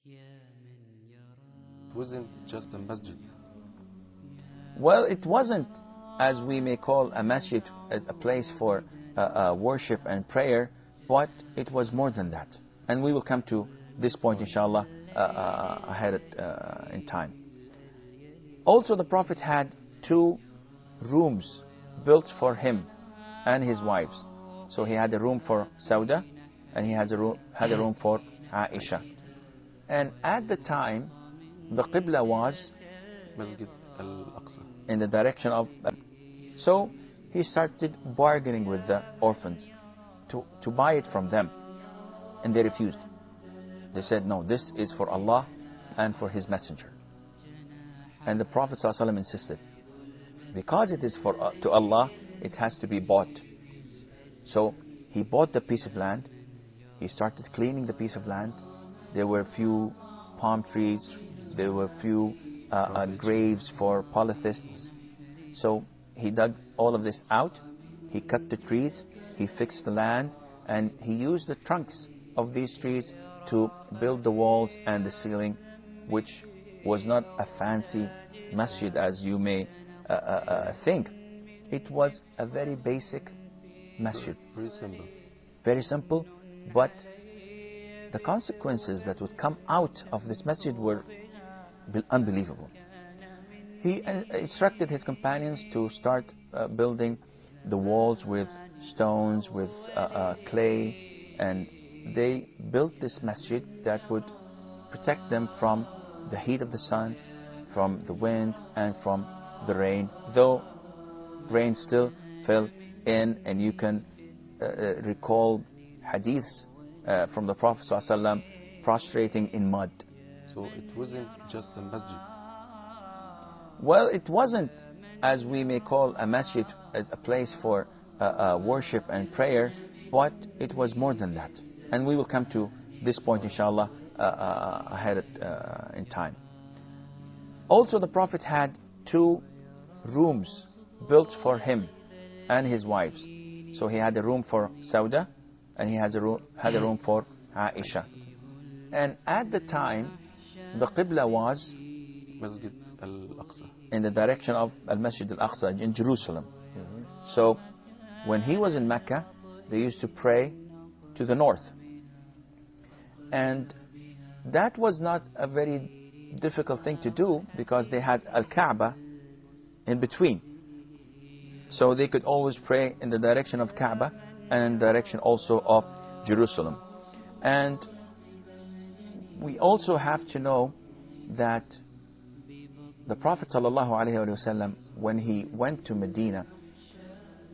It wasn't just a masjid. Well, it wasn't, as we may call a masjid, as a place for worship and prayer, but it was more than that. And we will come to this point, inshallah, ahead in time. Also, the Prophet had 2 rooms built for him and his wives. So he had a room for Sauda, and he had a room for Aisha. And at the time, the Qibla was Masjid Al-Aqsa. in the direction of... So he started bargaining with the orphans to buy it from them. And they refused. They said, no, this is for Allah and for His Messenger. And the Prophet ﷺ insisted, because it is to Allah, it has to be bought. So he bought the piece of land. He started cleaning the piece of land. There were few palm trees. There were few graves for polytheists. So he dug all of this out. He cut the trees. He fixed the land. And he used the trunks of these trees to build the walls and the ceiling, which was not a fancy masjid as you may think. It was a very basic masjid. Very simple. Very simple, but the consequences that would come out of this masjid were unbelievable. He instructed his companions to start building the walls with stones, with clay, and they built this masjid that would protect them from the heat of the sun, from the wind, and from the rain, though rain still fell in. And you can recall hadiths from the Prophet ﷺ prostrating in mud. So it wasn't just a masjid. Well, it wasn't, as we may call a masjid, as a place for worship and prayer, but it was more than that. And we will come to this point, inshallah, ahead in time. Also, the Prophet had 2 rooms built for him and his wives. So he had a room for Sauda, and he had a room for Aisha. And at the time, the Qibla was Masjid Al-Aqsa. in the direction of Al-Masjid Al-Aqsa in Jerusalem. So when he was in Mecca, they used to pray to the north. And that was not a very difficult thing to do, because they had Al-Kaaba in between. So they could always pray in the direction of Kaaba and in the direction also of Jerusalem. And we also have to know that the Prophet ﷺ, when he went to Medina,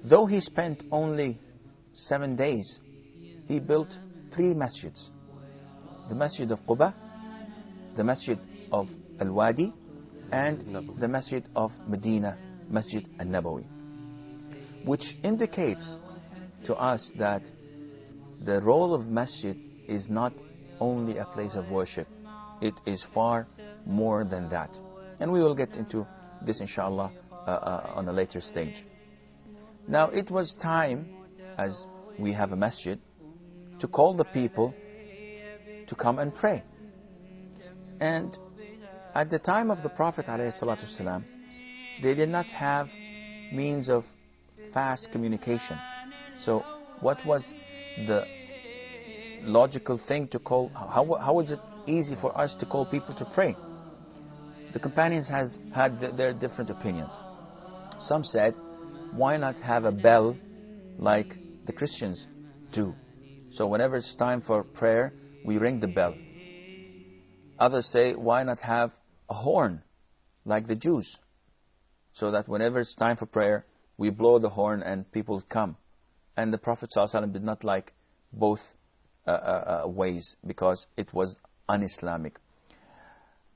though he spent only 7 days, he built 3 masjids. The Masjid of Quba, the Masjid of Al-Wadi, and the Masjid of Medina, Masjid Al-Nabawi, which indicates to us that the role of masjid is not only a place of worship. It is far more than that. And we will get into this, inshallah, on a later stage. Now, it was time, as we have a masjid, to call the people to come and pray. And at the time of the Prophet ﷺ, they did not have means of fast communication. So what was the logical thing to call? How was it easy for us to call people to pray? The companions had their different opinions. Some said, why not have a bell like the Christians do? So whenever it's time for prayer, we ring the bell. Others say, why not have a horn like the Jews? So that whenever it's time for prayer, we blow the horn and people come. And the Prophet ﷺ did not like both ways, because it was un-Islamic.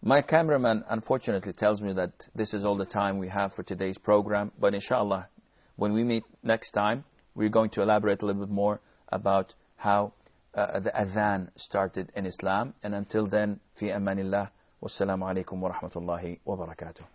My cameraman unfortunately tells me that this is all the time we have for today's program, but inshallah, when we meet next time, we're going to elaborate a little bit more about how the adhan started in Islam. And until then, fi amanillah, wassalamu alaikum wa rahmatullahi wa barakatuh.